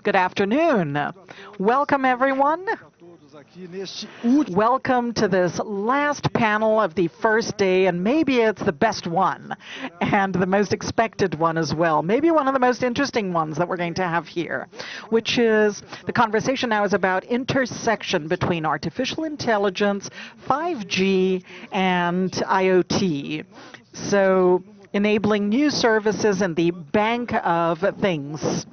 Good afternoon. Welcome, everyone. Welcome to this last panel of the first day, and maybe it's the best one, and the most expected one as well. Maybe one of the most interesting ones that we're going to have here, which is the conversation now is about intersection between artificial intelligence, 5G, and IoT. So enabling new services in the bank of things.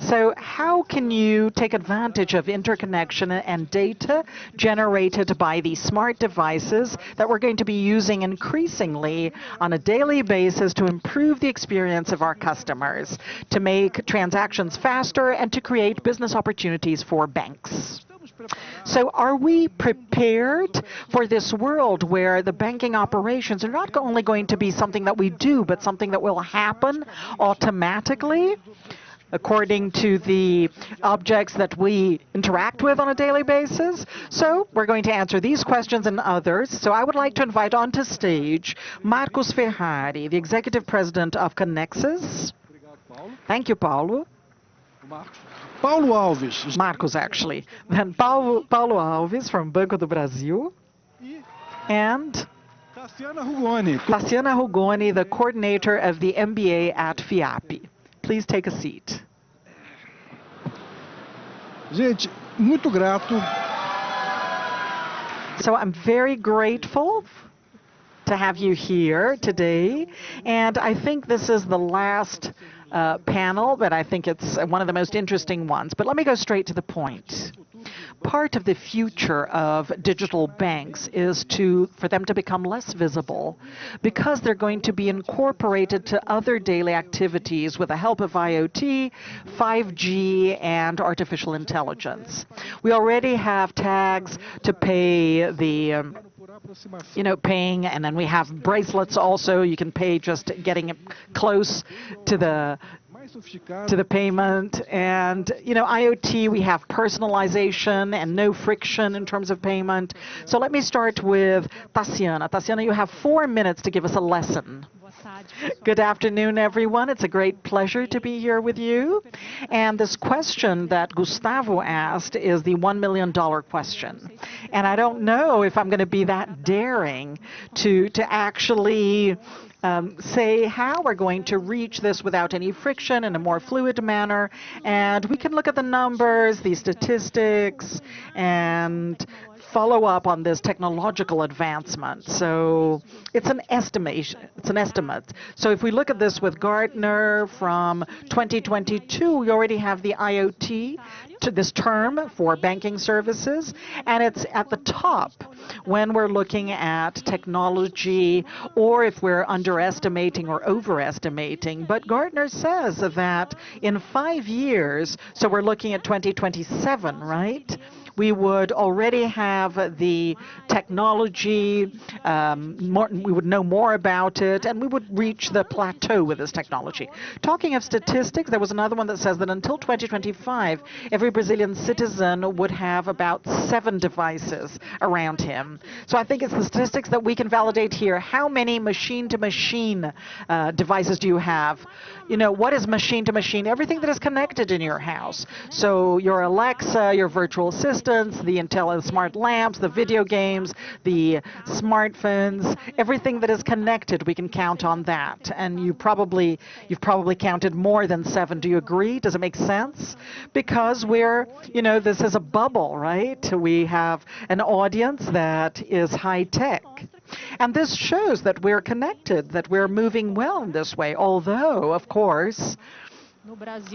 So how can you take advantage of interconnection and data generated by these smart devices that we're going to be using increasingly on a daily basis to improve the experience of our customers, to make transactions faster, and to create business opportunities for banks? So are we prepared for this world where the banking operations are not only going to be something that we do, but something that will happen automatically according to the objects that we interact with on a daily basis? So we're going to answer these questions and others. So I would like to invite onto stage Marcos Ferrari, the Executive President of Connexus. Thank you, Paulo. Paulo Alves. Marcos, actually. Then Paulo Alves from Banco do Brasil. And Tassiana Rugoni, the coordinator of the MBA at FIAP. Please take a seat. Gente, muito grato. So I'm very grateful to have you here today. And I think this is the last panel, but I think it's one of the most interesting ones. But let me go straight to the point. Part of the future of digital banks is for them to become less visible because they're going to be incorporated to other daily activities with the help of IoT, 5G, and artificial intelligence. We already have tags to pay the paying, and then we have bracelets also. You can pay just getting close to the payment. And IoT, we have personalization and no friction in terms of payment. So let me start with Tassiana. Tassiana, you have 4 minutes to give us a lesson. Good afternoon, everyone. It's a great pleasure to be here with you. And this question that Gustavo asked is the $1 million question. And I don't know if I'm going to be that daring to actually say how we're going to reach this without any friction in a more fluid manner. And we can look at the numbers, the statistics, and follow up on this technological advancement. So it's an estimation. It's an estimate. So if we look at this with Gartner from 2022, we already have the IoT to this term for banking services, and it's at the top when we're looking at technology or if we're underestimating or overestimating. But Gartner says that in 5 years, so we're looking at 2027, right? We would already have the technology, we would know more about it, and we would reach the plateau with this technology. Talking of statistics, there was another one that says that until 2025, every Brazilian citizen would have about 7 devices around him. So I think it's the statistics that we can validate here. How many machine-to-machine devices do you have? What is machine-to-machine? Everything that is connected in your house. So your Alexa, your virtual assistant, the smart lamps, the video games, the smartphones, everything that is connected, we can count on that. And you've probably counted more than 7. Do you agree? Does it make sense? Because this is a bubble, right? We have an audience that is high tech. And this shows that we're connected, that we're moving well in this way. Although, of course,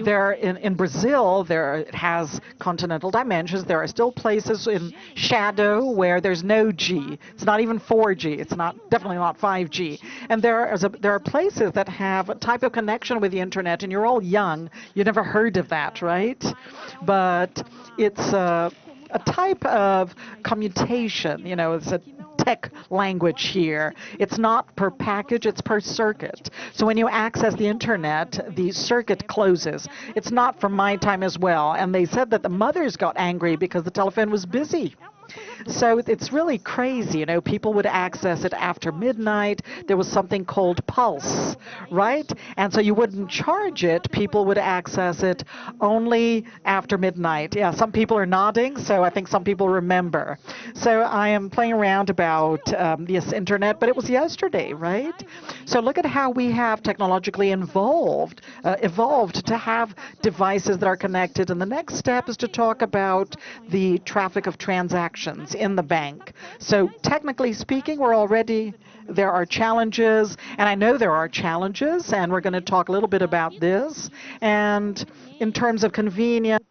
in Brazil, it has continental dimensions. There are still places in shadow where there's no G. It's not even 4G. It's definitely not 5G. And there are places that have a type of connection with the internet, and you're all young. You never heard of that, right? But it's a type of commutation. It's a tech language here. It's not per package, it's per circuit. So when you access the internet, the circuit closes. It's not from my time as well. And they said that the mothers got angry because the telephone was busy. So it's really crazy. You know, people would access it after midnight. There was something called Pulse, right? And so you wouldn't charge it. People would access it only after midnight. Yeah, some people are nodding, so I think some people remember. So I am playing around about this internet, but it was yesterday, right? So look at how we have technologically evolved to have devices that are connected. And the next step is to talk about the traffic of transactions in the bank. So technically speaking, there are challenges, and I know there are challenges, and we're going to talk a little bit about this. And in terms of convenience,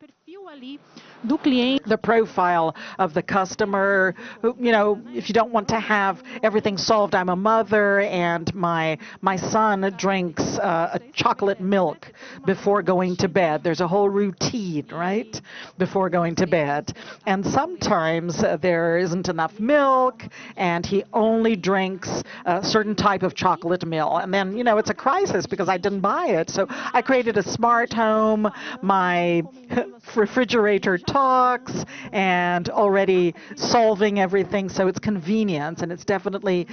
the profile of the customer, if you don't want to have everything solved, I'm a mother and my son drinks a chocolate milk before going to bed. There's a whole routine, right, before going to bed. And sometimes there isn't enough milk and he only drinks a certain type of chocolate milk. And then, it's a crisis because I didn't buy it. So I created a smart home. My refrigerator talks and already solving everything, so it's convenience, and it's definitely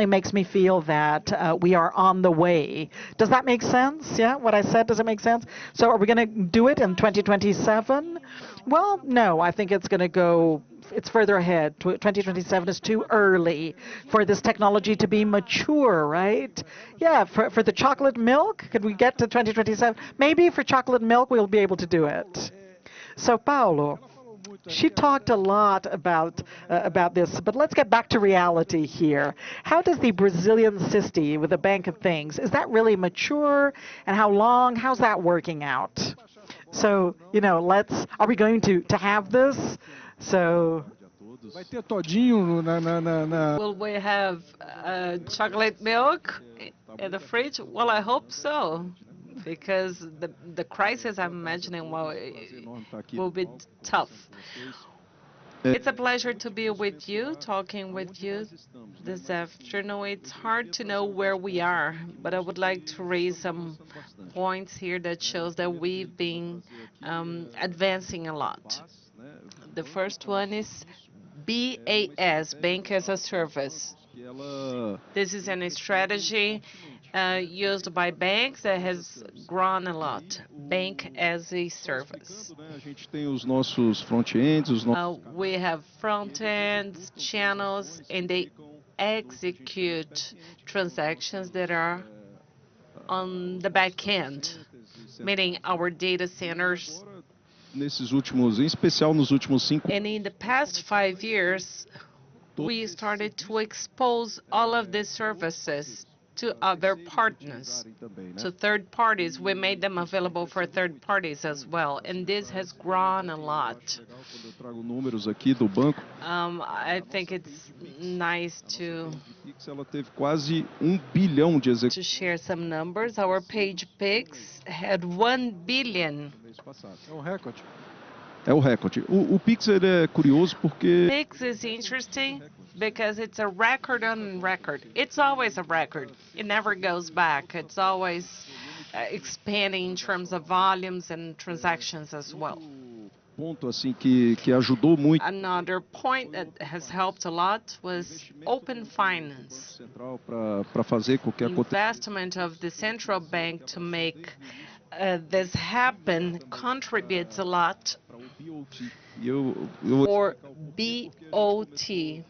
makes me feel that we are on the way. Does that make sense? Yeah, what I said, does it make sense? So are we going to do it in 2027? Well, no, I think it's further ahead. 2027 is too early for this technology to be mature, right? Yeah, for the chocolate milk, could we get to 2027? Maybe for chocolate milk we'll be able to do it. So Paulo, she talked a lot about this, but let's get back to reality here. How does the Brazilian system with the Bank of Things, is that really mature? And how's that working out? So, are we going to have this? So Vai ter todinho Will we have chocolate milk in the fridge? Well, I hope so, because the crisis I'm imagining will be tough. It's a pleasure to be with you, talking with you this afternoon. It's hard to know where we are, but I would like to raise some points here that shows that we've been advancing a lot. The first one is BAS, Bank as a Service. This is a strategy used by banks that has grown a lot. Bank as a Service. We have front ends, channels, and they execute transactions that are on the back end, meaning our data centers. And in the past 5 years, we started to expose all of these services to other partners, to third parties. We made them available for third parties as well, and this has grown a lot. I think it's nice to share some numbers. Our page Pix had 1 billion. É o recorde. O Pix ele é curioso porque Pix is interesting because it's a record on record. It's always a record. It never goes back. It's always expanding in terms of volumes and transactions as well. ponto assim que ajudou muito. Another point that has helped a lot was open finance. Central para fazer qualquer investment of the central bank to make this happen contributes a lot for BOT.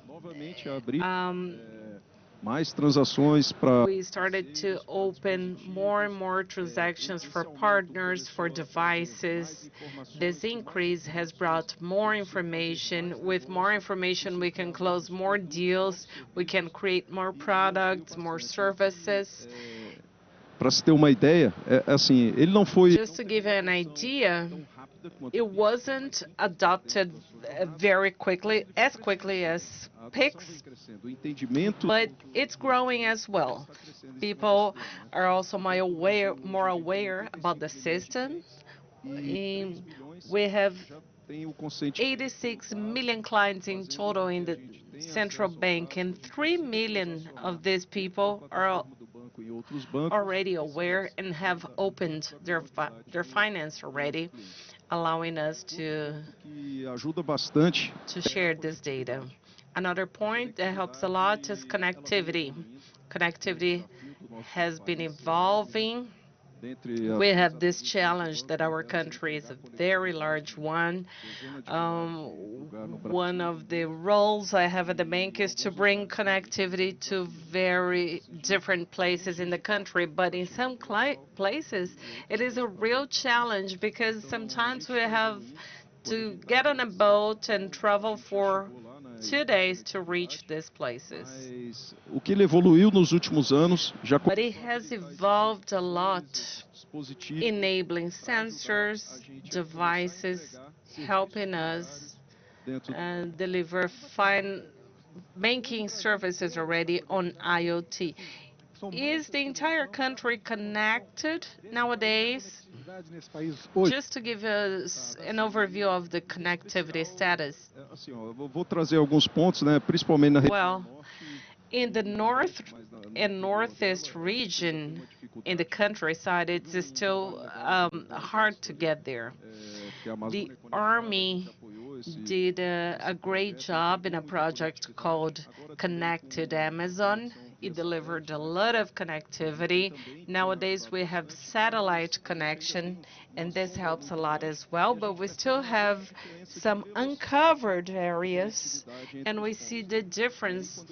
Mais transações para. We started to open more and more transactions for partners, for devices. This increase has brought more information. With more information, we can close more deals, we can create more products, more services. Para se ter uma ideia, assim, ele não foi. Just to give you an idea, it wasn't adopted very quickly, as quickly as Pix, but it's growing as well. People are also more aware about the system. We have 86 million clients in total in the central bank, and 3 million of these people are already aware and have opened their finance already, allowing us to share this data. Another point that helps a lot is connectivity. Connectivity has been evolving. We have this challenge that our country is a very large one. One of the roles I have at the bank is to bring connectivity to very different places in the country. But in some places, it is a real challenge because sometimes we have to get on a boat and travel for 2 days to reach these places. Mas o que ele evoluiu nos últimos anos já But it has evolved a lot, dispositivos enabling sensors, devices, helping us dentro deliver fine banking services already on IoT. Is the entire country connected nowadays? nesse país hoje. Just to give us an overview of the connectivity status. assim, ó, eu vou trazer alguns pontos, né, principalmente na região Well, in the north and northeast region, in the countryside, it's still hard to get there. The Army did a great job in a project called Connected Amazon. It delivered a lot of connectivity. Nowadays, we have satellite connection, and this helps a lot as well, but we still have some uncovered areas, and we see the difference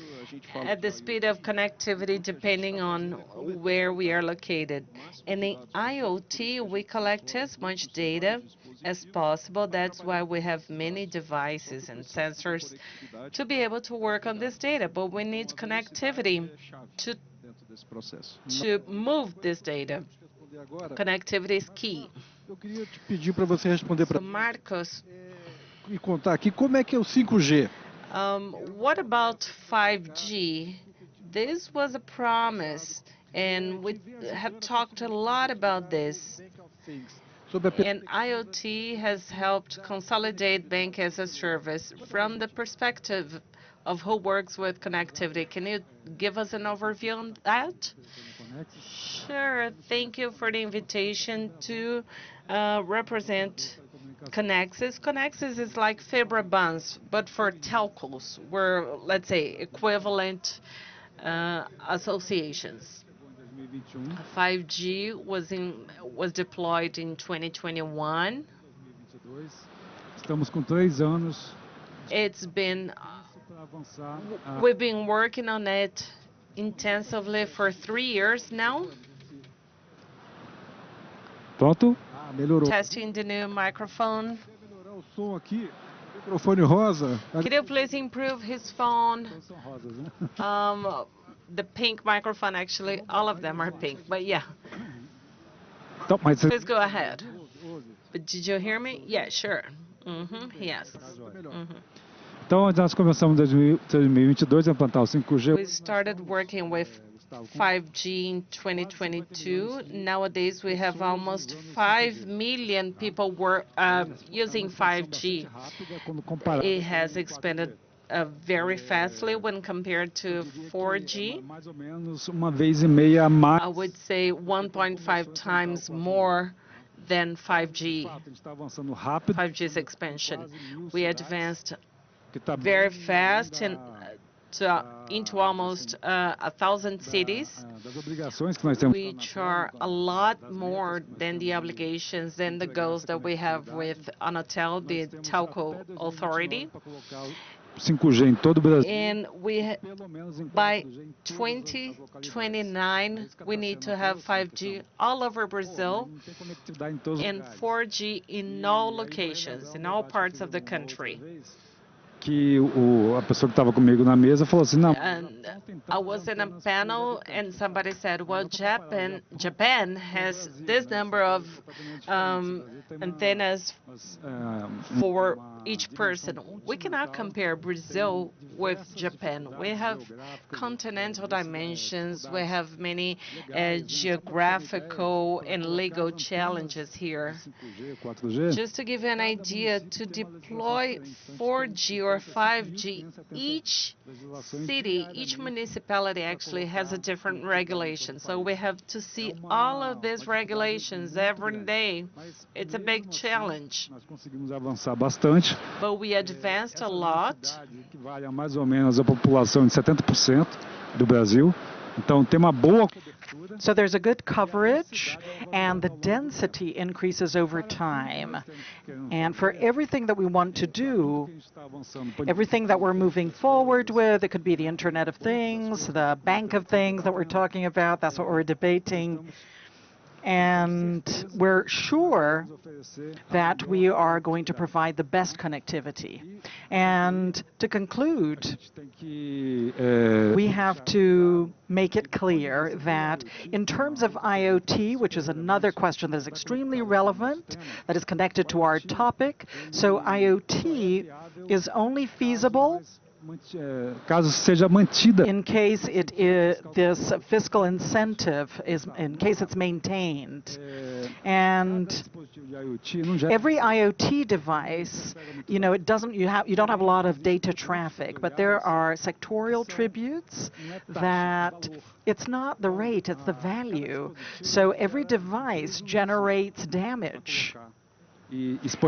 at the speed of connectivity depending on where we are located. And in IoT, we collect as much data as possible. That's why we have many devices and sensors to be able to work on this data. But we need connectivity to dentro desse processo. move this data. Connectivity is key. Eu queria te pedir para você responder So para Marcos, e contar aqui como é que é o 5G. what about 5G? This was a promise, and we have talked a lot about this. Sobre a And IoT has helped consolidate bank as a service from the perspective of who works with connectivity. Can you give us an overview on that? Sure. Thank you for the invitation to represent Connexus. Connexus is like FEBRABANs, but for telcos. We're, let's say, equivalent associations. 5G was deployed in 2021. Estamos com 3 anos It's been para avançar. we've been working on it intensively for 3 years now, Pronto? Melhorou. testing the new microphone. Melhorar o som aqui. Microfone rosa. Could you please improve his phone? São rosas, né? The pink microphone, actually, all of them are pink, but yeah, Então, mas please go ahead. But did you hear me? Yeah, sure. Yes. Então, nós começamos em 2022 a implantar o 5G. We started working with 5G in 2022. Nowadays, we have almost 5 million people using 5G. Quando comparado, It has expanded very fastly when compared to 4G. mais ou menos uma vez e meia a mais. I would say 1.5 times more than 5G. A gente está avançando rápido. 5G's expansion. We advanced Que tá very fast into almost 1,000 cities, das obrigações que nós temos. which are a lot more than the obligations and the goals that we have with Anatel, the telco authority. 5G em todo o Brasil. And Pelo menos em by 4G em todas as 2029, we need to have 5G all over Brazil Não tem conectividade em todos os and lugares. 4G in all locations, in all parts of the country. Que a pessoa que estava comigo na mesa falou assim, não, And I was in a panel, and somebody said, "Well, Japan has this number of antennas for each person. We cannot compare Brazil with Japan. We have continental dimensions. We have many geographical and legal challenges here. 5G, 4G. Just to give you an idea, to deploy 4G or 5G, each city, each municipality actually has a different regulation. So we have to see all of these regulations every day. It's a big challenge. Nós conseguimos avançar bastante. But we advanced a lot. equivale a mais ou menos a população de 70% do Brasil. Então tem uma boa cobertura. So there's a good coverage, and the density increases over time. And for everything that we want to do, everything that we're moving forward with, it could be the Internet of Things, the Bank of Things that we're talking about, that's what we're debating. And we're sure that we are going to provide the best connectivity. And to conclude, we have to make it clear that in terms of IoT, which is another question that is extremely relevant, that is connected to our topic, so IoT is only feasible caso seja mantida. in case this fiscal incentive is, in case it's maintained. And every IoT device, you know, you don't have a lot of data traffic, but there are sectorial tributes that it's not the rate, it's the value. So every device generates damage.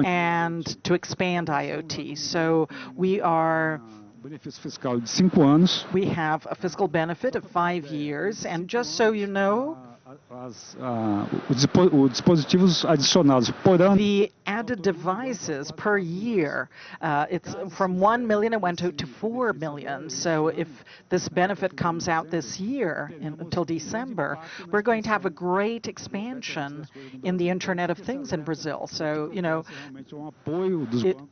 And to expand IoT, so we are. Benefício fiscal de 5 anos. We have a fiscal benefit of 5 years, and just so you know, os dispositivos adicionados por ano. The added devices per year, it's from 1 million, it went to 4 million. So if this benefit comes out this year until December, we're going to have a great expansion in the Internet of Things in Brazil. So, you know,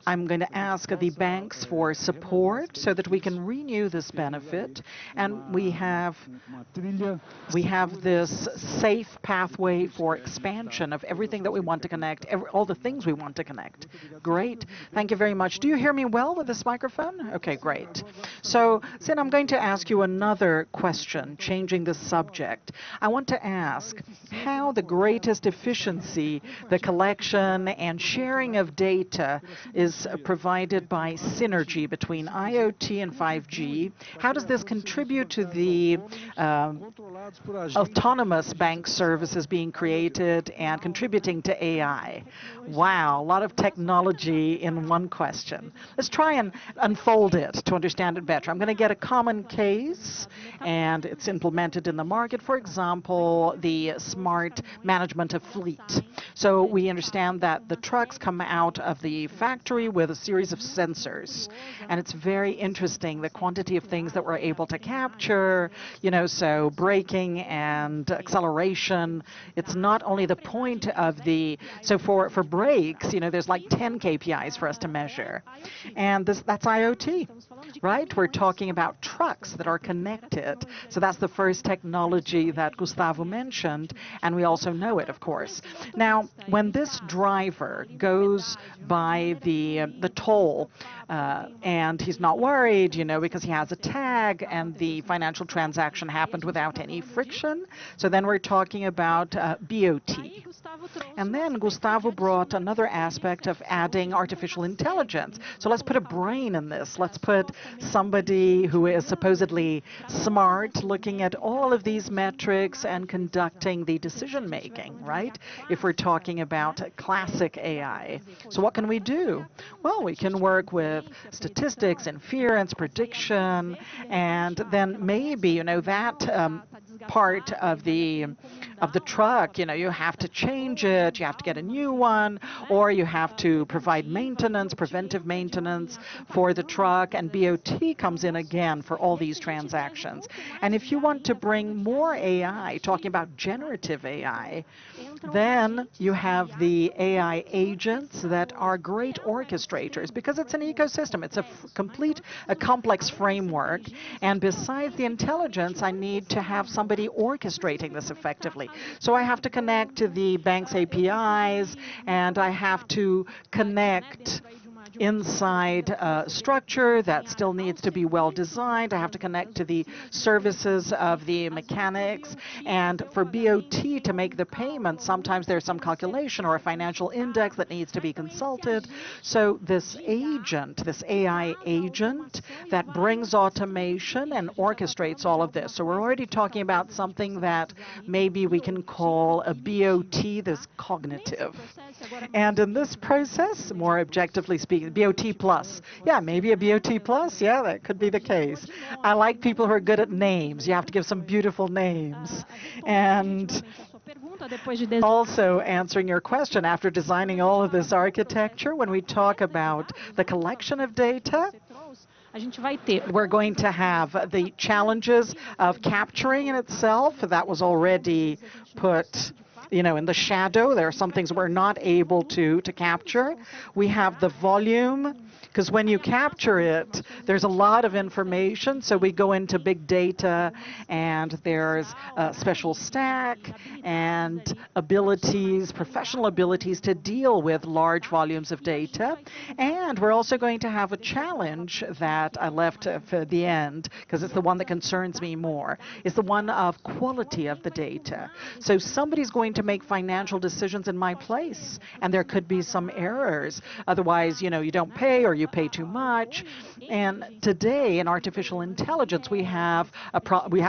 I'm going to ask the banks for support so that we can renew this benefit, and we have this safe pathway for expansion of everything that we want to connect, all the things we want to connect. Great. Thank you very much. Do you hear me well with this microphone? Okay, great. So, Sin, I'm going to ask you another question, changing the subject. I want to ask how the greatest efficiency, the collection and sharing of data is provided by synergy between IoT and 5G. How does this contribute to the autonomous bank services being created and contributing to AI? Wow, a lot of technology in one question. Let's try and unfold it to understand it better. I'm going to get a common case, and it's implemented in the market. For example, the smart management of fleet. So we understand that the trucks come out of the factory with a series of sensors, and it's very interesting the quantity of things that we're able to capture, you know, so braking and acceleration. It's not only the point of the, so for brakes, you know, there's like 10 KPIs for us to measure. And that's IoT, right? We're talking about trucks that are connected. So that's the first technology that Gustavo mentioned, and we also know it, of course. Now, when this driver goes by the toll, and he's not worried, you know, because he has a tag and the financial transaction happened without any friction. So then we're talking about BOT. And then Gustavo brought another aspect of adding artificial intelligence. So let's put a brain in this. Let's put somebody who is supposedly smart looking at all of these metrics and conducting the decision making, right? If we're talking about classic AI. So what can we do? Well, we can work with statistics, inference, prediction, and then maybe, you know, that part of the truck, you know, you have to change it, you have to get a new one, or you have to provide maintenance, preventive maintenance for the truck, and BOT comes in again for all these transactions. And if you want to bring more AI, talking about generative AI, then you have the AI agents that are great orchestrators, because it's an ecosystem. It's a complex framework. And besides the intelligence, I need to have somebody orchestrating this effectively. So I have to connect to the bank's APIs, and I have to connect inside a structure that still needs to be well designed. I have to connect to the services of the mechanics. And for BOT to make the payment, sometimes there's some calculation or a financial index that needs to be consulted. So this agent, this AI agent that brings automation and orchestrates all of this. So we're already talking about something that maybe we can call a BOT that's cognitive. And in this process, more objectively speaking, speaking. BOT plus. Yeah, maybe a BOT plus. Yeah, that could be the case. I like people who are good at names. You have to give some beautiful names. And also answering your question, after designing all of this architecture, when we talk about the collection of data, we're going to have the challenges of capturing in itself. That was already put, in the shadow. There are some things we're not able to capture. We have the volume, because when you capture it, there's a lot of information. So we go into big data, and there's a special stack and abilities, professional abilities to deal with large volumes of data. And we're also going to have a challenge that I left for the end, because it's the one that concerns me more, is the one of quality of the data. So somebody's going to make financial decisions in my place, and there could be some errors. Otherwise, you don't pay, or you pay too much. And today in artificial intelligence, we have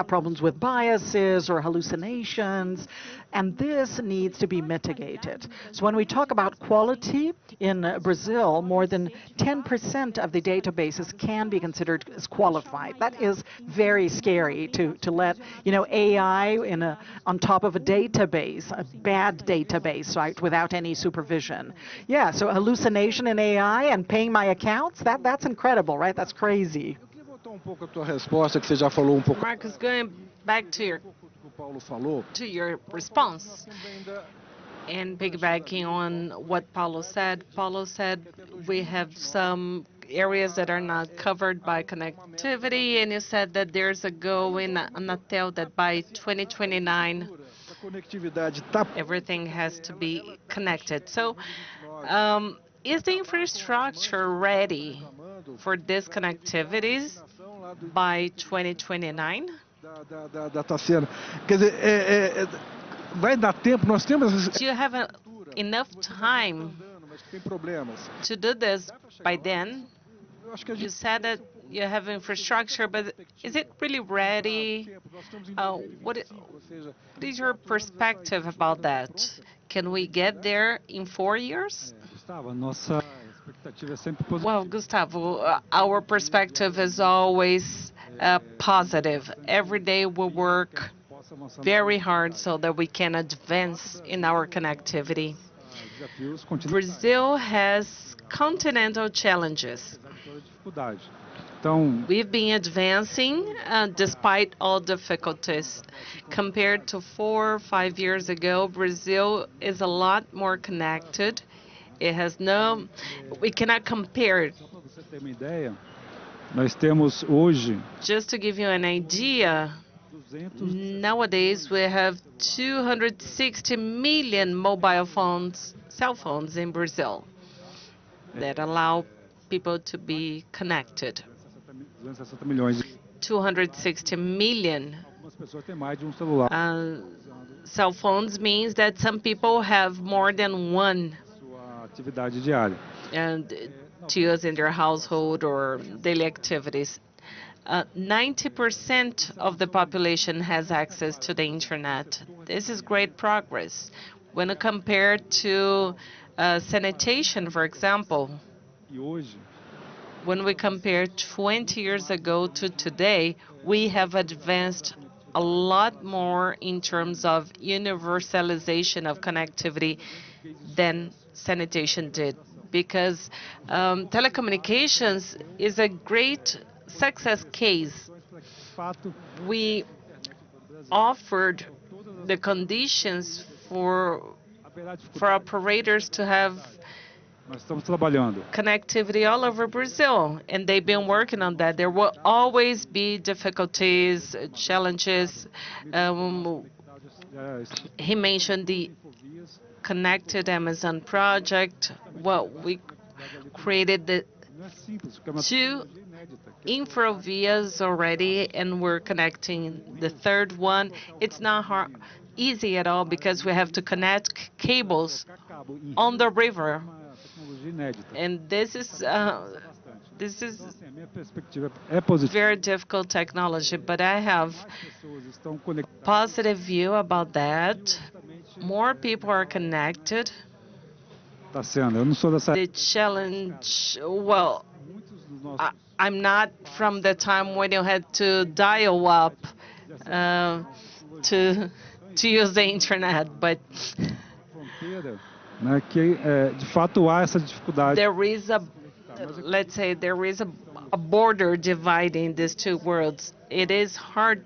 problems with biases or hallucinations, and this needs to be mitigated. So when we talk about quality in Brazil, more than 10% of the databases can be considered as qualified. That is very scary to let AI on top of a database, a bad database, right, without any supervision. Yeah, so hallucination in AI and paying my accounts, that's incredible, right? That's crazy. Marcos, going back to your response and piggybacking on what Paulo said. Paulo said we have some areas that are not covered by connectivity, and you said that there's a goal in Anatel that by 2029 everything has to be connected. So is the infrastructure ready for this connectivity by 2029? Do you have enough time to do this by then? You said that you have infrastructure, but is it really ready? What is your perspective about that? Can we get there in 4 years? Well, Gustavo, our perspective is always positive. Every day we work very hard so that we can advance in our connectivity. Brazil has continental challenges. We've been advancing despite all difficulties. Compared to 4 or 5 years ago, Brazil is a lot more connected. We cannot compare. Just to give you an idea, nowadays we have 260 million cell phones in Brazil that allow people to be connected. 260 million cell phones means that some people have more than one and to use in their household or daily activities. 90% of the population has access to the internet. This is great progress. When compared to sanitation, for example, when we compare 20 years ago to today, we have advanced a lot more in terms of universalization of connectivity than sanitation did, because telecommunications is a great success case. We offered the conditions for operators to have connectivity all over Brazil, and they've been working on that. There will always be difficulties, challenges. He mentioned the Connected Amazon project. Well, we created the 2 infravias already, and we're connecting the 3rd one. It's not easy at all because we have to connect cables on the river, and this is very difficult technology, but I have positive view about that. More people are connected. Tá sendo. Eu não sou dessa. The challenge, well, Muitos dos nossos I, I'm not from the time when you had to dial up uh, to use the internet, but fronteira, né, que de fato há essa dificuldade. there is a, let's say, there is a border dividing these two worlds. It is hard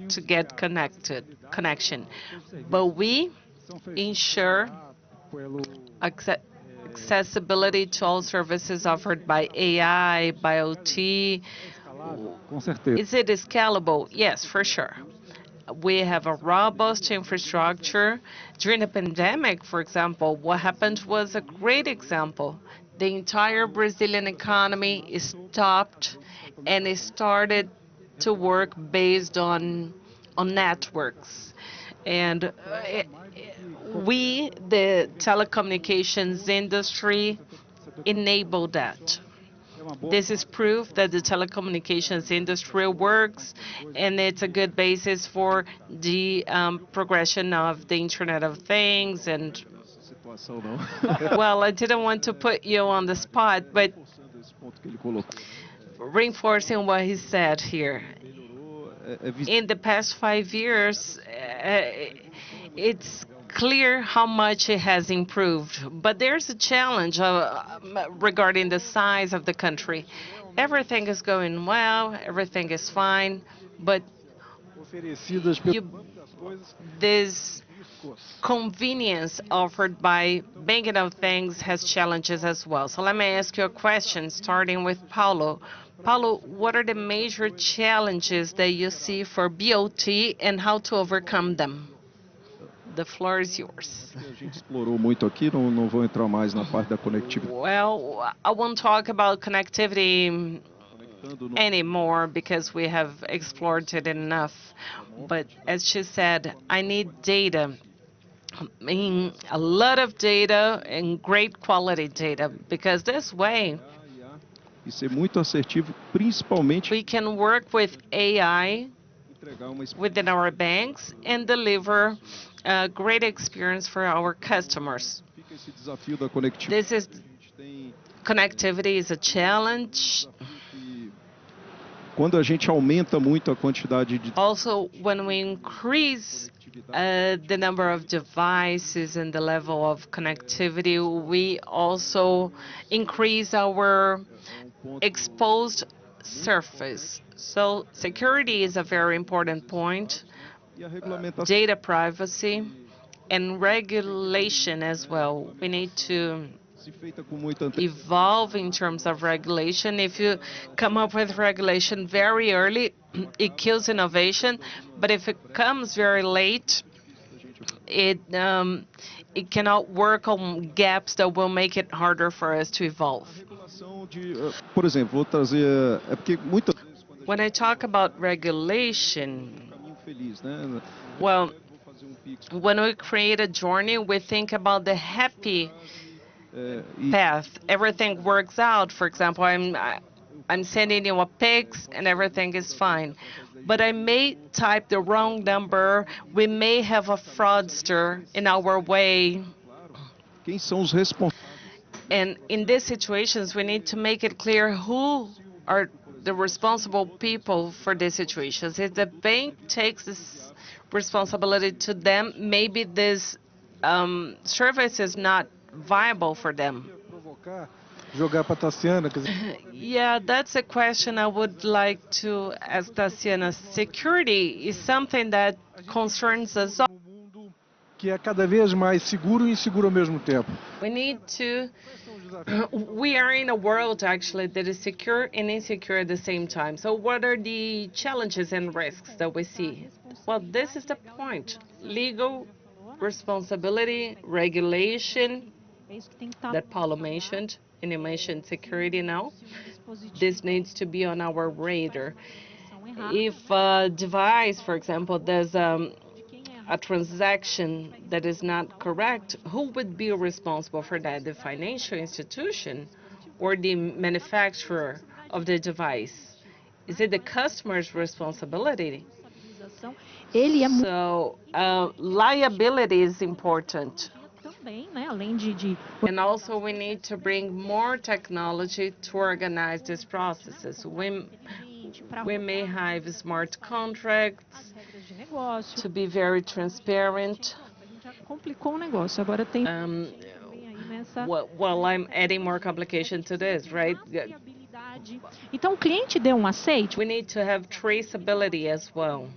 to get connection, but we ensure Pelo accessibility to all services offered by AI, by OT. com certeza. Is it scalable? Yes, for sure. We have a robust infrastructure. During the pandemic, for example, what happened was a great example. The entire Brazilian economy stopped and it started to work based on networks. And we, the telecommunications industry, enabled that. This is proof that the telecommunications industry works, and it's a good basis for the progression of the Internet of Things. And Situação não. well, I didn't want to put you on the spot, but Reforçando esse ponto que ele colocou. reinforcing what he said here. In the past 5 years, it's clear how much it has improved. But there's a challenge regarding the size of the country. Everything is going well, everything is fine, but this convenience offered by Banking of Things has challenges as well. So let me ask you a question, starting with Paulo. Paulo, what are the major challenges that you see for BOT and how to overcome them? The floor is yours. A gente explorou muito aqui, não vou entrar mais na parte da conectividade. Well, I won't talk about connectivity anymore because we have explored it enough. But as she said, I need data. I mean, a lot of data and great quality data, because this way E ser muito assertivo, principalmente we can work with AI entregar uma within our banks and deliver a great experience for our customers. Fica esse desafio da conectividade. This is A gente tem connectivity is a challenge. que quando a gente aumenta muito a quantidade de Also, when we increase the number of devices and the level of connectivity, we also increase our exposed surface. So security is a very important point. e a regulamentação Data privacy and regulation as well. We need to se feita com muita evolve in terms of regulation. If you come up with regulation very early, it kills innovation. But if it comes very late, it cannot work on gaps that will make it harder for us to evolve. regulação de, por exemplo, vou trazer, é porque muitas vezes quando a When I talk about regulation, gente caminho feliz, né? well, Vou fazer Pix, when we create a journey, we think about the happy e path. Everything works out. For example, I'm sending you a Pix and everything is fine. But I may type the wrong number. We may have a fraudster in our way. quem são os responsáveis? And in these situations, we need to make it clear who are the responsible people for these situations. If the bank takes this responsibility to them, maybe this service is not viable for them. Jogar para Tassiana, quer dizer, Yeah, that's a question I would like to ask Tassiana. Security is something that concerns us all. mundo que é cada vez mais seguro e inseguro ao mesmo tempo. We need to, we are in a world actually that is secure and insecure at the same time. So what are the challenges and risks that we see? Well, this is the point. Legal responsibility, regulation that Paulo mentioned, and you mentioned security now. This needs to be on our radar. If a device, for example, does a transaction that is not correct, who would be responsible for that? The financial institution or the manufacturer of the device? Is it the customer's responsibility? So liability is important. And also we need to bring more technology to organize these processes. We may have smart contracts to be very transparent. Well, I'm adding more complication to this, right? We need to have traceability as well.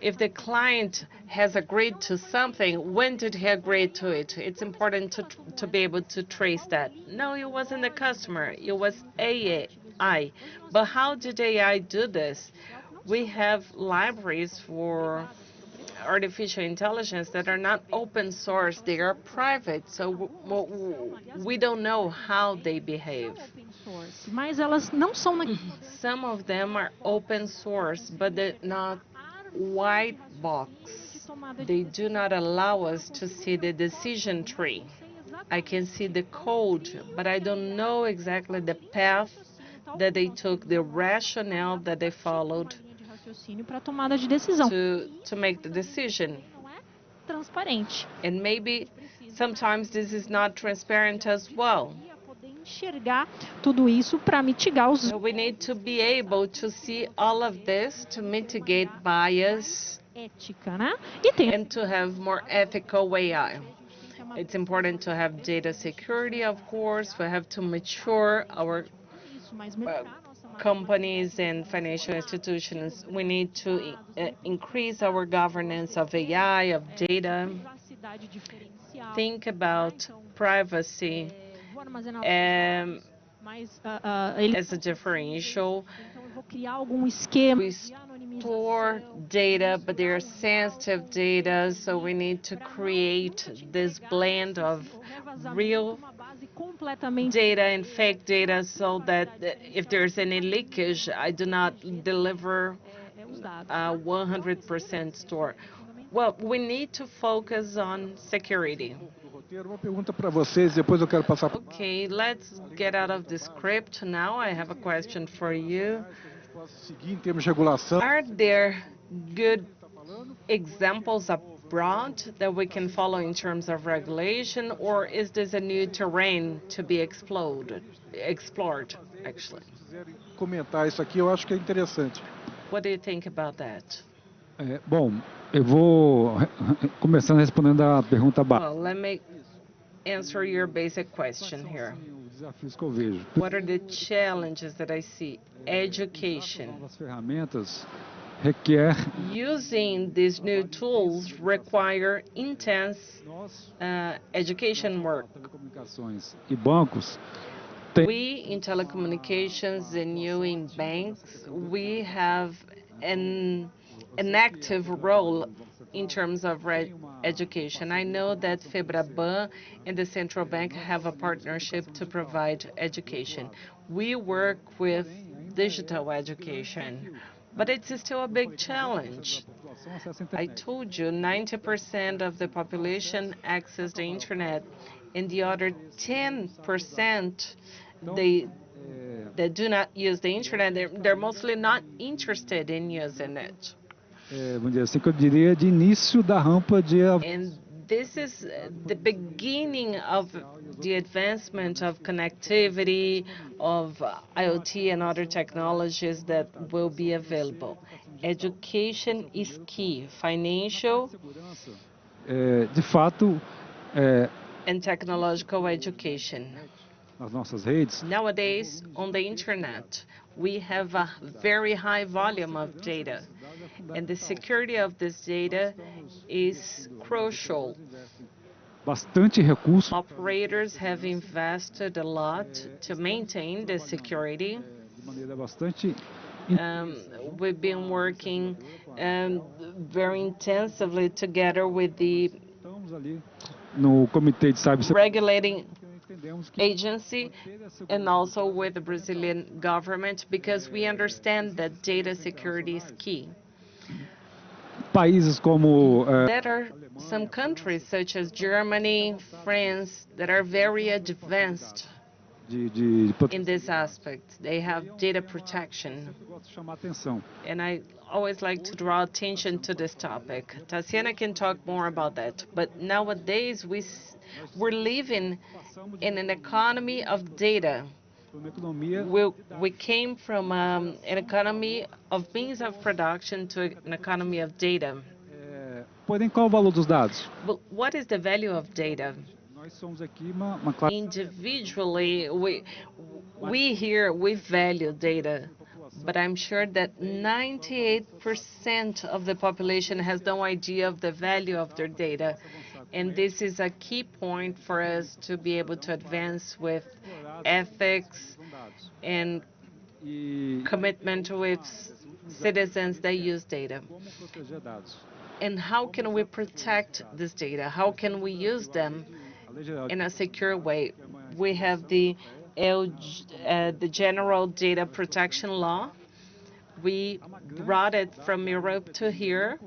If the client has agreed to something, when did he agree to it? It's important to be able to trace that. No, it wasn't the customer, it was AI. But how did AI do this? We have libraries for artificial intelligence that are not open source, they are private, so we don't know how they behave. Some of them are open source, but they're not white box. They do not allow us to see the decision tree. I can see the code, but I don't know exactly the path that they took, the rationale that they followed to make the decision. And maybe sometimes this is not transparent as well. So we need to be able to see all of this to mitigate bias and to have more ethical AI. It's important to have data security, of course. We have to mature our companies and financial institutions. We need to increase our governance of AI, of data. Think about privacy as a differential. We store data, but they are sensitive data, so we need to create this blend of real data and fake data so that if there's any leakage, I do not deliver 100% store. Well, we need to focus on security. Okay, let's get out of the script now. I have a question for you. Are there good examples abroad that we can follow in terms of regulation, or is this a new terrain to be explored, actually? What do you think about that? Bom, eu vou começando respondendo a pergunta básica. Well, let me answer your basic question here. What are the challenges that I see? Education. Using these new tools require intense education work. We in telecommunications and you in banks, we have an active role in terms of education. I know that FEBRABAN and the Central Bank have a partnership to provide education. We work with digital education, but it's still a big challenge. I told you 90% of the population access the internet, and the other 10% they do not use the internet. They're mostly not interested in using it. Vamos dizer assim que eu diria de início da rampa de. And this is the beginning of the advancement of connectivity, of IoT and other technologies that will be available. Education is key, financial De fato, and technological education. nas nossas redes. Nowadays, on the internet, we have a very high volume of data, and the security of this data is crucial. Bastante recurso. Operators have invested a lot to maintain the security. De maneira bastante. We've been working very intensively together with the No Comitê de Cybersegurança. regulating agency and also with the Brazilian government, because we understand that data security is key. Países como There are some countries such as Germany, France that are very advanced in this aspect. They have data protection. Gosto de chamar atenção. And I always like to draw attention to this topic. Tatiana can talk more about that. But nowadays, we're living in an economy of data. Uma economia We came from an economy of means of production to an economy of data. Porém, qual o valor dos dados? But what is the value of data? Nós somos aqui uma classe Individually, we here, we value data, but I'm sure that 98% of the population has no idea of the value of their data. And this is a key point for us to be able to advance with ethics and commitment with citizens that use data. como proteger dados. And how can we protect this data? How can we use them A lei geral in a secure way? We have the General Data Protection Law. We brought it from Europe to here.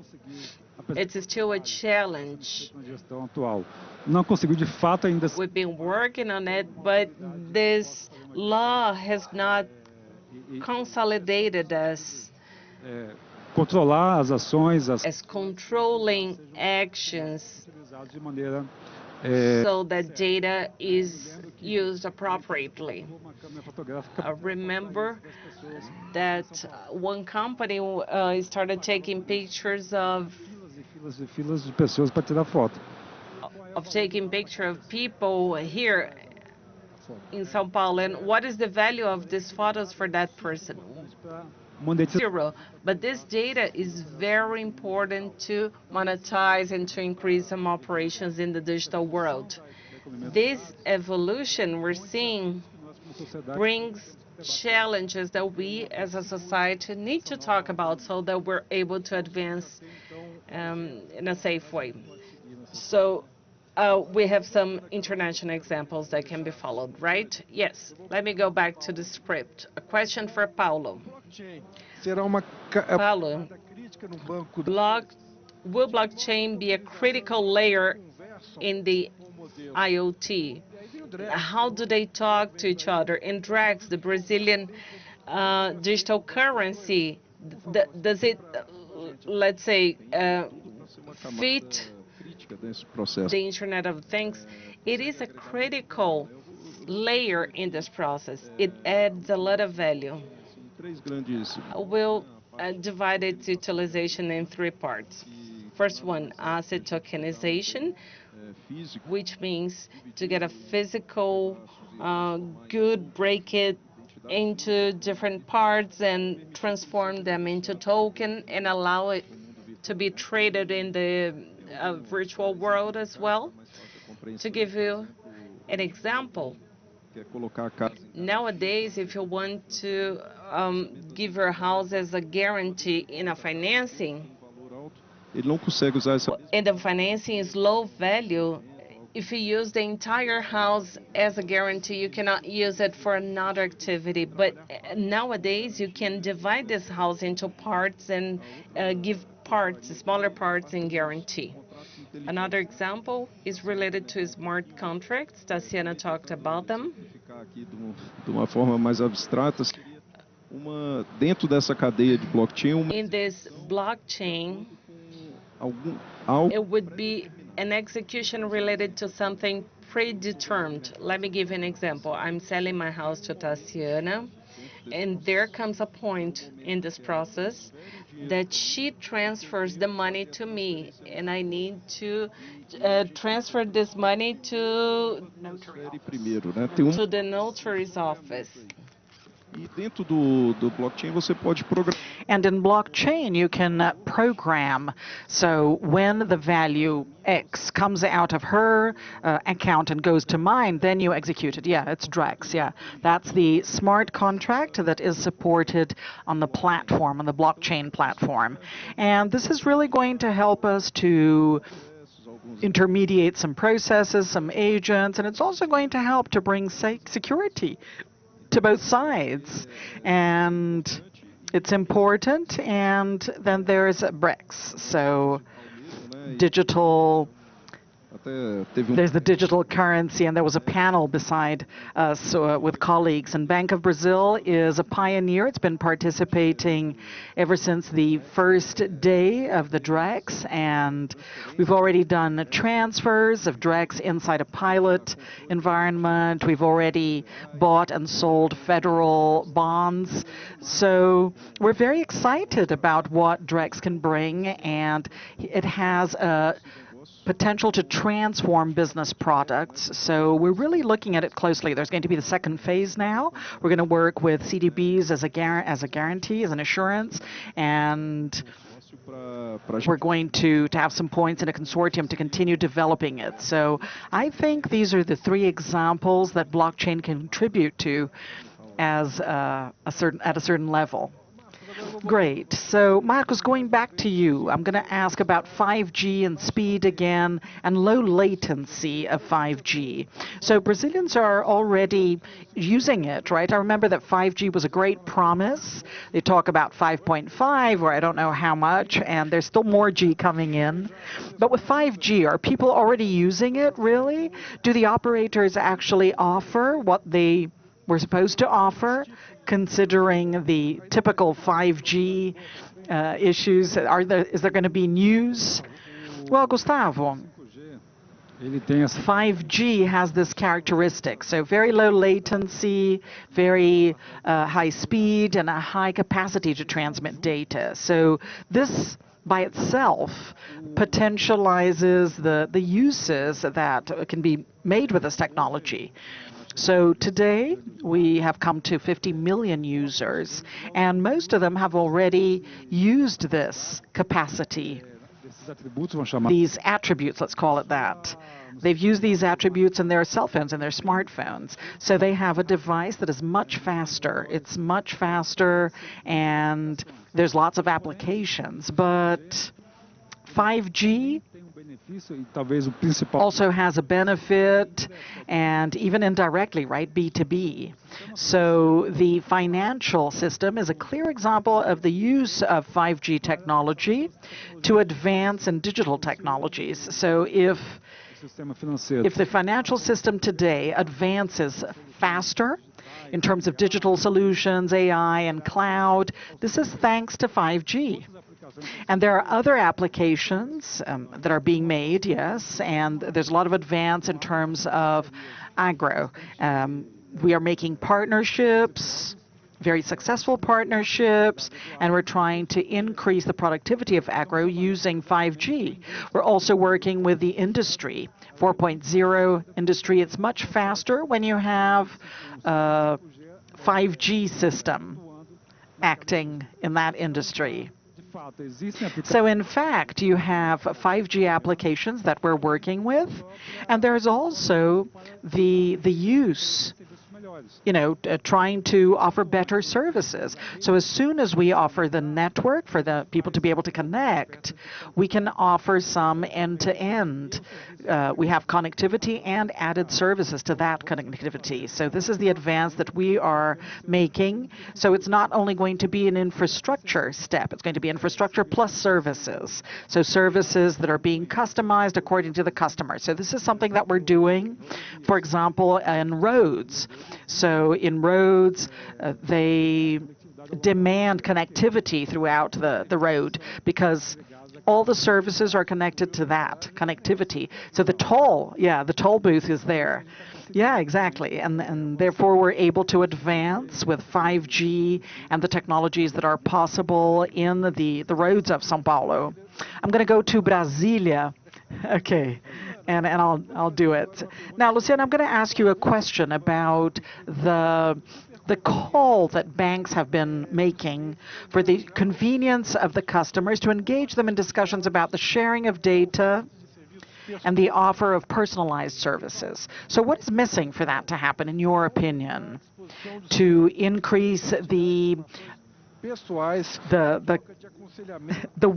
It's still a challenge. na gestão atual. Não conseguiu de fato ainda We've been working on it, but this law has not consolidated us controlar as ações, as controlling actions utilizadas de maneira so that data is used appropriately. uma câmera fotográfica I remember that one company started taking pictures of filas e filas de pessoas para tirar foto. taking picture of people here in São Paulo. And what is the value of these photos for that person? Monetização Zero. But this data is very important to monetize and to increase some operations in the digital world. This evolution we're seeing como sociedade brings challenges that we as a society need to talk about so that we're able to advance in a safe way. So we have some international examples that can be followed, right? Yes. Let me go back to the script. A question for Paulo. Será uma Paulo, crítica no banco will blockchain be a critical layer in the IoT? How do they talk to each other? In Drax, the Brazilian digital currency, does it, let's say, fit Crítica desse processo. the Internet of Things? It is a critical layer in this process. It adds a lot of value. Três grandes We'll divide its utilization in three parts. First one, asset tokenization, físicos, which means to get a physical good, break it into different parts and transform them into token and allow it to be traded in the virtual world as well. To give you an example, quer colocar a casa nowadays, if you want to give your house as a guarantee in a financing, valor alto, ele não consegue usar essa and the financing is low value, if you use the entire house as a guarantee, you cannot use it for another activity. But nowadays, you can divide this house into parts and give parts, smaller parts, in guarantee. Another example is related to smart contracts. Tatiana talked about them. ficar aqui de uma forma mais abstrata, seria dentro dessa cadeia de blockchain, In this blockchain, algo it would be an execution related to something predetermined. Let me give you an example. I'm selling my house to Tatiana, and there comes a point in this process that she transfers the money to me, and I need to transfer this money to primeiro, né? Tem to the notary's office. E dentro do blockchain você pode programar. And in blockchain, you can program. So when the value X comes out of her account and goes to mine, then you execute it. Yeah, it's Drex. Yeah, that's the smart contract that is supported on the platform, on the blockchain platform. And this is really going to help us to intermediate some processes, some agents, and it's also going to help to bring security to both sides. And it's important. And then there's BRICS, so digital There's the digital currency, and there was a panel beside us with colleagues. And Bank of Brazil is a pioneer. It's been participating ever since the first day of the DREX, and we've already done transfers of DREX inside a pilot environment. We've already bought and sold federal bonds. So we're very excited about what DREX can bring, and it has a potential to transform business products. So we're really looking at it closely. There's going to be the second phase now. We're going to work with CDBs as a guarantee, as an assurance, and we're going to have some points in a consortium to continue developing it. So I think these are the three examples that blockchain can contribute to as at a certain level. Great. So, Marcos, going back to you, I'm going to ask about 5G and speed again and low latency of 5G. So, Brazilians are already using it, right? I remember that 5G was a great promise. They talk about 5.5, or I don't know how much, and there's still more G coming in. But with 5G, are people already using it, really? Do the operators actually offer what they were supposed to offer, considering the typical 5G issues? Is there going to be news? Well, Gustavo, 5G has this characteristic. So very low latency, very high speed, and a high capacity to transmit data. So this by itself potentializes the uses that can be made with this technology. So today, we have come to 50 million users, and most of them have already used this capacity, these attributes, let's call it that. They've used these attributes in their cell phones and their smartphones. So they have a device that is much faster. It's much faster, and there's lots of applications. But 5G also has a benefit, and even indirectly, right, B2B. So the financial system is a clear example of the use of 5G technology to advance in digital technologies. So if the financial system today advances faster in terms of digital solutions, AI, and cloud, this is thanks to 5G. And there are other applications that are being made, yes, and there's a lot of advance in terms of agro. We are making partnerships, very successful partnerships, and we're trying to increase the productivity of agro using 5G. We're also working with the industry, 4.0 industry. It's much faster when you have a 5G system acting in that industry. So in fact, you have 5G applications that we're working with, and there's also the use, trying to offer better services. So as soon as we offer the network for the people to be able to connect, we can offer some end-to-end. We have connectivity and added services to that connectivity. So this is the advance that we are making. So it's not only going to be an infrastructure step, it's going to be infrastructure plus services. So services that are being customized according to the customer. So this is something that we're doing, for example, in roads. So in roads, they demand connectivity throughout the road because all the services are connected to that connectivity. So the toll booth is there. Yeah, exactly. And therefore, we're able to advance with 5G and the technologies that are possible in the roads of São Paulo. I'm going to go to Brasília. Okay, and I'll do it. Now, Luciana, I'm going to ask you a question about the call that banks have been making for the convenience of the customers to engage them in discussions about the sharing of data and the offer of personalized services. So what is missing for that to happen, in your opinion, to increase the the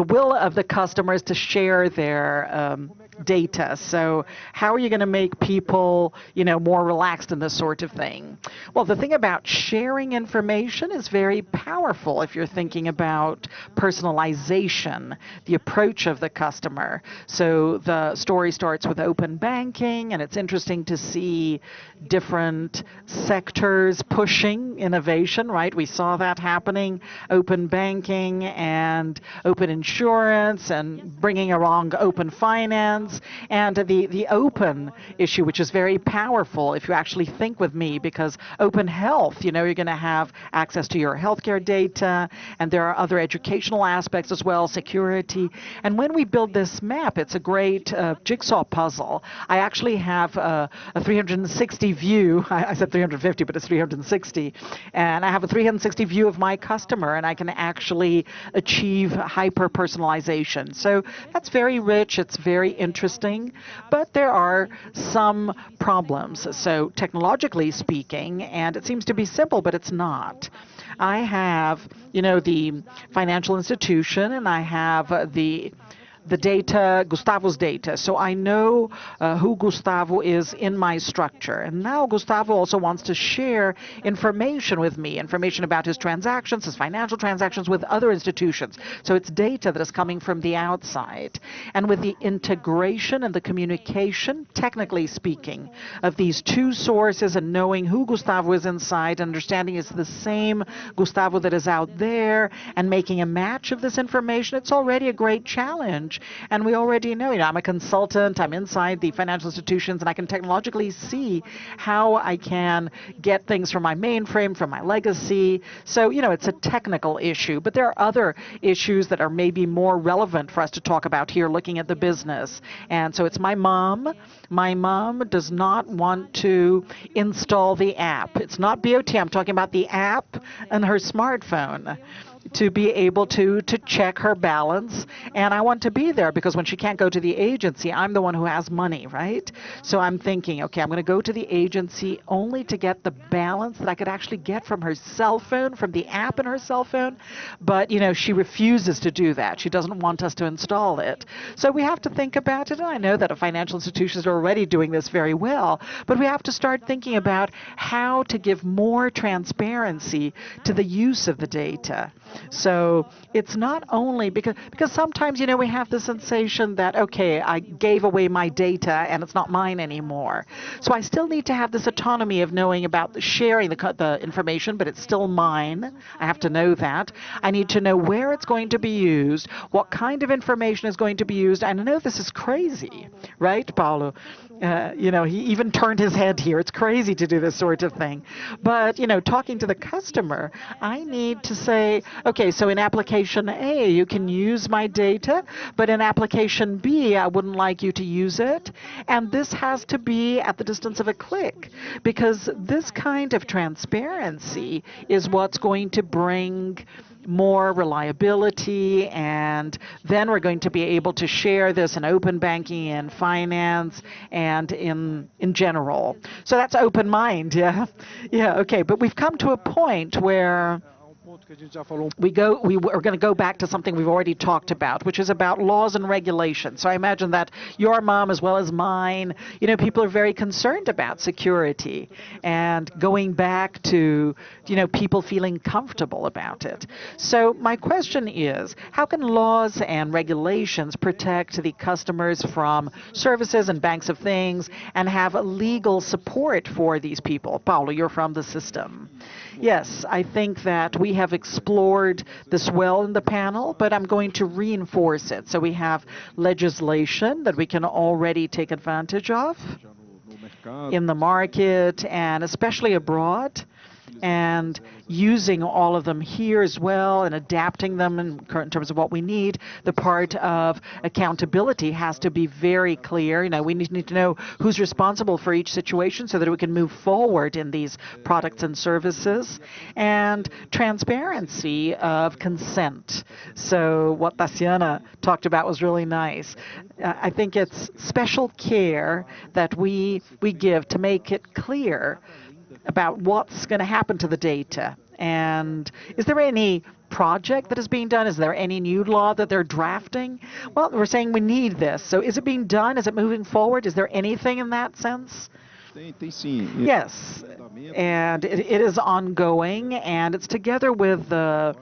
will of the customers to share their data. So how are you going to make people, more relaxed in this sort of thing? Well, the thing about sharing information is very powerful if you're thinking about personalization, the approach of the customer. So the story starts with open banking, and it's interesting to see different sectors pushing innovation, right? We saw that happening, open banking and open insurance and bringing along open finance. And the open issue, which is very powerful if you actually think with me, because open health, you're going to have access to your healthcare data, and there are other educational aspects as well, security. And when we build this map, it's a great jigsaw puzzle. I actually have a 360 view. I said 350, but it's 360. And I have a 360 view of my customer, and I can actually achieve hyper-personalization. So that's very rich. It's very interesting, but there are some problems. So technologically speaking, and it seems to be simple, but it's not. I have, the financial institution, and I have the data, Gustavo's data. So I know who Gustavo is in my structure. And now Gustavo also wants to share information with me, information about his transactions, his financial transactions with other institutions. So it's data that is coming from the outside. And with the integration and the communication, technically speaking, of these two sources and knowing who Gustavo is inside, understanding it's the same Gustavo that is out there, and making a match of this information, it's already a great challenge. And we already know, I'm a consultant, I'm inside the financial institutions, and I can technologically see how I can get things from my mainframe, from my legacy. So, it's a technical issue, but there are other issues that are maybe more relevant for us to talk about here, looking at the business. And so it's my mom. My mom does not want to install the app. It's not BOT, I'm talking about the app on her smartphone, to be able to check her balance. And I want to be there because when she can't go to the agency, I'm the one who has money, right? So I'm thinking, okay, I'm going to go to the agency only to get the balance that I could actually get from her cell phone, from the app in her cell phone. But, she refuses to do that. She doesn't want us to install it. So we have to think about it. And I know that financial institutions are already doing this very well, but we have to start thinking about how to give more transparency to the use of the data. So it's not only because sometimes, we have the sensation that, okay, I gave away my data and it's not mine anymore. So I still need to have this autonomy of knowing about sharing the information, but it's still mine. I have to know that. I need to know where it's going to be used, what kind of information is going to be used. And I know this is crazy, right, Paulo? He even turned his head here. It's crazy to do this sort of thing. But, talking to the customer, I need to say, okay, so in application A, you can use my data, but in application B, I wouldn't like you to use it. And this has to be at the distance of a click, because this kind of transparency is what's going to bring more reliability, and then we're going to be able to share this in open banking and finance and in general. So that's open mind, yeah? Yeah, okay, but we've come to a point where we're going to go back to something we've already talked about, which is about laws and regulations. So I imagine that your mom, as well as mine, people are very concerned about security and going back to, people feeling comfortable about it. So my question is, how can laws and regulations protect the customers from services and banks of things and have legal support for these people? Paulo, you're from the system. Yes, I think that we have explored this well in the panel, but I'm going to reinforce it. So we have legislation that we can already take advantage of in the market and especially abroad, and using all of them here as well and adapting them in terms of what we need. The part of accountability has to be very clear. We need to know who's responsible for each situation so that we can move forward in these products and services. And transparency of consent. So what Tassiana talked about was really nice. I think it's special care that we give to make it clear about what's going to happen to the data. And is there any project that is being done? Is there any new law that they're drafting? Well, we're saying we need this. So is it being done? Is it moving forward? Is there anything in that sense? Tem sim. Yes, and it is ongoing, and it's together with the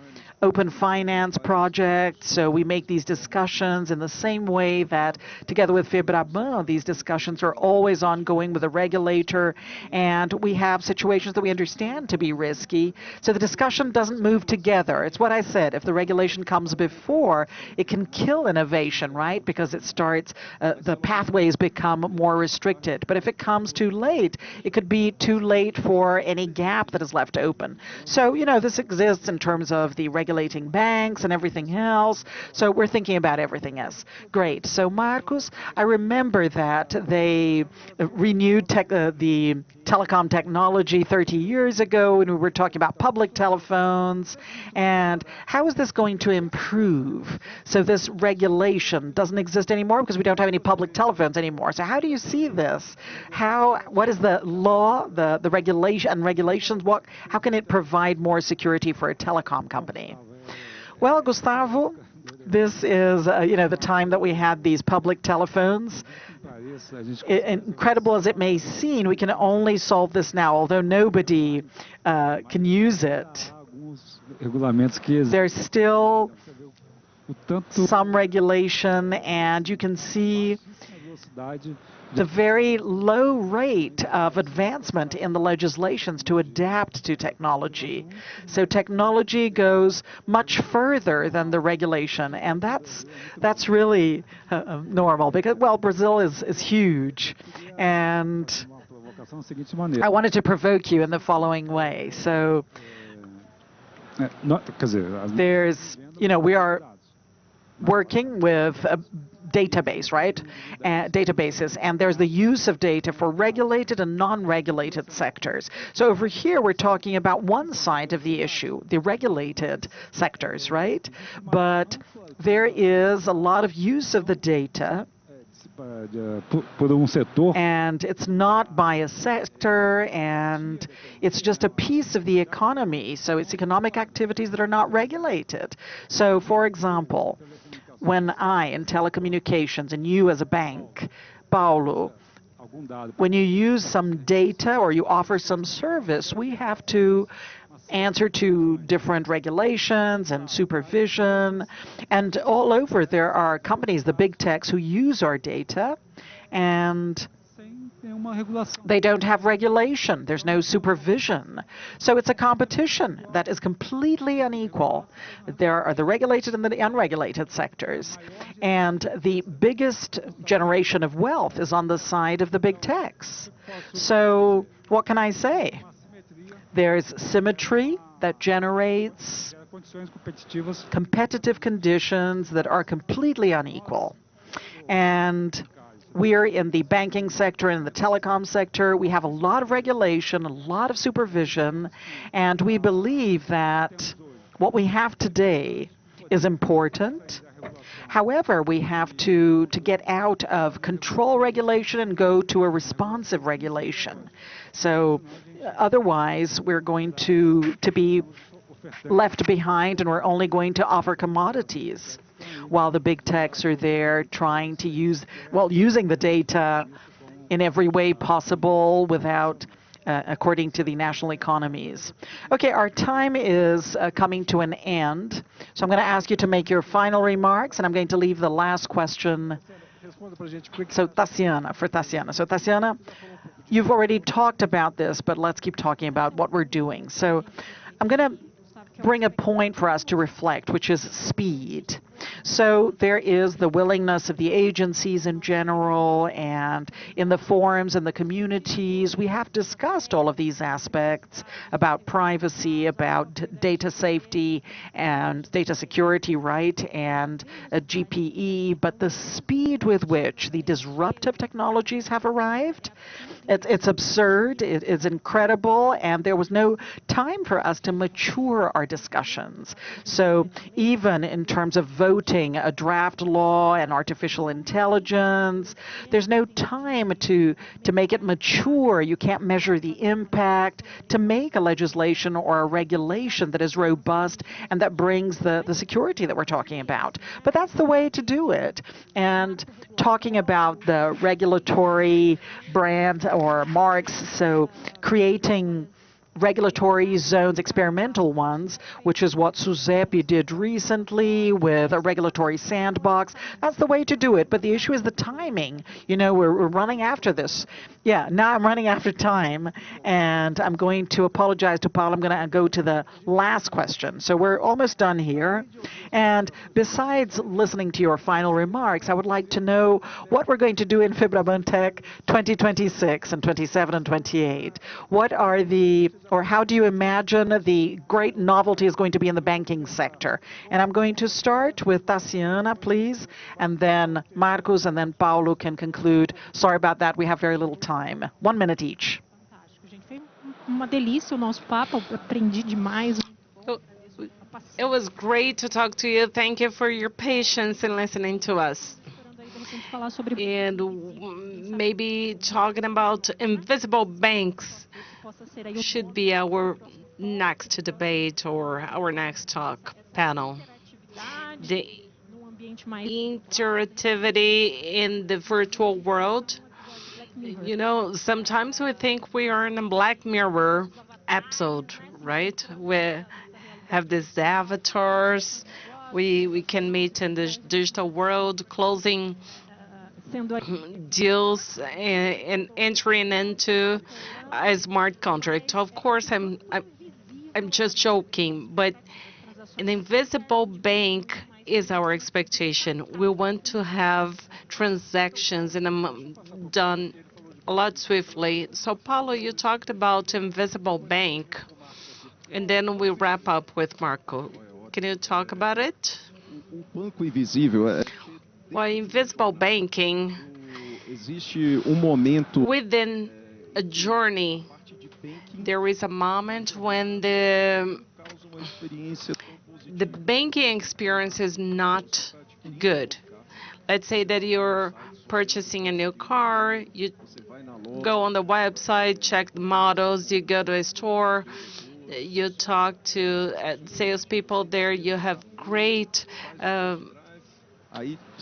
Open Finance Project. So we make these discussions in the same way that together with FEBRABAN, these discussions are always ongoing with the regulator, and we have situations that we understand to be risky. So the discussion doesn't move together. It's what I said. If the regulation comes before, it can kill innovation, right? Because it starts, the pathways become more restricted. But if it comes too late, it could be too late for any gap that is left open. So, this exists in terms of the regulating banks and everything else. So we're thinking about everything else. Great. So Marcos, I remember that they renewed the telecom technology 30 years ago, and we were talking about public telephones. And how is this going to improve? So this regulation doesn't exist anymore because we don't have any public telephones anymore. So how do you see this? What is the law, the regulation and regulations? How can it provide more security for a telecom company? Well, Gustavo, this is, the time that we had these public telephones. Incredible as it may seem, we can only solve this now, although nobody can use it. There's still some regulation, and you can see the very low rate of advancement in the legislations to adapt to technology. So technology goes much further than the regulation, and that's really normal because, well, Brazil is huge. And I wanted to provoke you in the following way. So there's, we are working with a database, right? Databases, and there's the use of data for regulated and non-regulated sectors. So over here, we're talking about one side of the issue, the regulated sectors, right? But there is a lot of use of the data, and it's not by a sector, and it's just a piece of the economy. So it's economic activities that are not regulated. So, for example, when I, in telecommunications, and you as a bank, Paulo, when you use some data or you offer some service, we have to answer to different regulations and supervision. And all over, there are companies, the big techs, who use our data, and they don't have regulation. There's no supervision. So it's a competition that is completely unequal. There are the regulated and the unregulated sectors. And the biggest generation of wealth is on the side of the big techs. So what can I say? There's symmetry that generates competitive conditions that are completely unequal. And we're in the banking sector and the telecom sector. We have a lot of regulation, a lot of supervision, and we believe that what we have today is important. However, we have to get out of control regulation and go to a responsive regulation. So otherwise, we're going to be left behind, and we're only going to offer commodities, while the big techs are there trying to using the data in every way possible without, according to the national economies. Okay, our time is coming to an end, so I'm going to ask you to make your final remarks, and I'm going to leave the last question. So Tassiana, So Tassiana, you've already talked about this, but let's keep talking about what we're doing. So I'm going to bring a point for us to reflect, which is speed. So there is the willingness of the agencies in general, and in the forums and the communities, we have discussed all of these aspects about privacy, about data safety and data security, right, and GPE, but the speed with which the disruptive technologies have arrived, it's absurd, it's incredible, and there was no time for us to mature our discussions. So even in terms of voting a draft law and artificial intelligence, there's no time to make it mature. You can't measure the impact to make a legislation or a regulation that is robust and that brings the security that we're talking about. But that's the way to do it. And talking about the regulatory brand or marks, so creating regulatory zones, experimental ones, which is what SUSEP did recently with a regulatory sandbox. That's the way to do it. But the issue is the timing. You know, we're running after this. Yeah, now I'm running after time, and I'm going to apologize to Paul. I'm going to go to the last question. So we're almost done here. And besides listening to your final remarks, I would like to know what we're going to do in FEBRABAN Tech 2026 and 27 and 28. What are or how do you imagine the great novelty is going to be in the banking sector? And I'm going to start with Tassiana, please, and then Marcos, and then Paulo can conclude. Sorry about that, we have very little time. 1 minute each. Uma delícia o nosso papo, aprendi demais. It was great to talk to you. Thank you for your patience in listening to us. And maybe talking about invisible banks should be our next debate or our next talk panel. The interactivity in the virtual world. You know, sometimes we think we are in a Black Mirror episode, right? We have these avatars. We can meet in the digital world, closing deals and entering into a smart contract. Of course, I'm just joking, but an invisible bank is our expectation. We want to have transactions done a lot swiftly. So, Paulo, you talked about invisible bank, and then we wrap up with Marco. Can you talk about it? Banco invisível. Well, invisible banking, Existe momento within a journey, there is a moment when the banking experience is not good. Let's say that you're purchasing a new car, you go on the website, check the models, you go to a store, you talk to salespeople there, you have great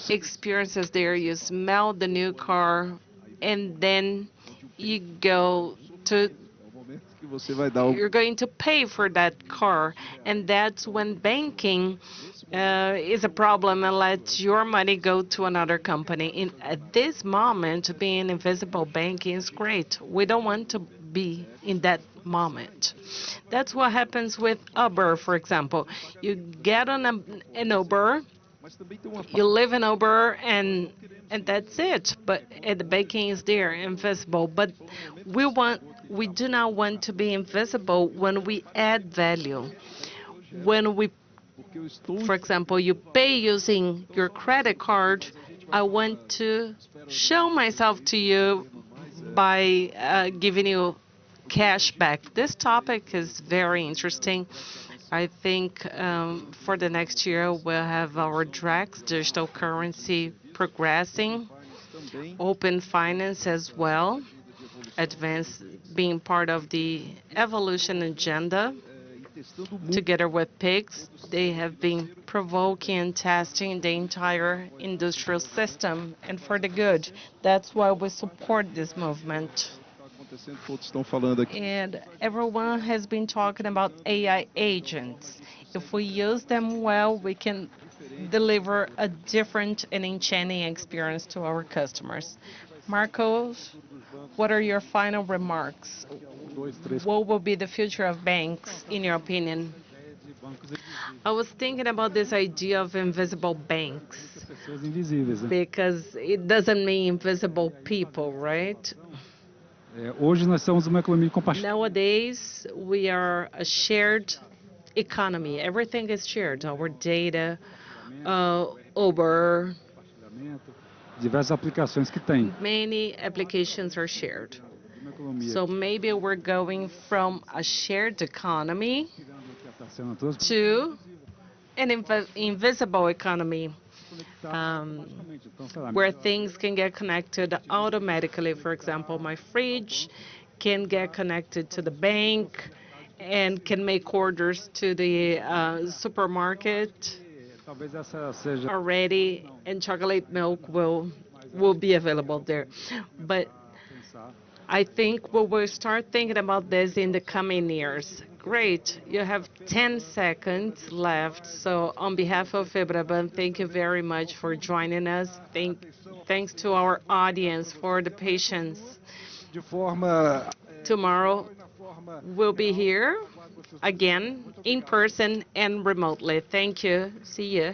experiences there, you smell the new car, and then you go to you're going to pay for that car, and that's when banking is a problem and lets your money go to another company. At this moment, being invisible banking is great. We don't want to be in that moment. That's what happens with Uber, for example. You get on an Uber, you live in Uber, and that's it. But the banking is there, invisible. But we do not want to be invisible when we add value. When we, for example, you pay using your credit card, I want to show myself to you by giving you cash back. This topic is very interesting. I think for the next year, we'll have our DREX, digital currency, progressing, open finance as well, advance being part of the evolution agenda. Together with PIGS, they have been provoking and testing the entire industrial system, and for the good. That's why we support this movement. And everyone has been talking about AI agents. If we use them well, we can deliver a different and enchanting experience to our customers. Marcos, what are your final remarks? What will be the future of banks, in your opinion? I was thinking about this idea of invisible banks, because it doesn't mean invisible people, right? Hoje nós somos uma economia compartilhada. Nowadays, we are a shared economy. Everything is shared. Our data, Uber, Diversas aplicações que tem. many applications are shared. So maybe we're going from a shared economy to an invisible economy, where things can get connected automatically. For example, my fridge can get connected to the bank and can make orders to the supermarket already, and chocolate milk will be available there. But I think we will start thinking about this in the coming years. Great, you have 10 seconds left. So on behalf of FEBRABAN, thank you very much for joining us. Thanks to our audience for the patience. Tomorrow we'll be here again in person and remotely. Thank you. See you.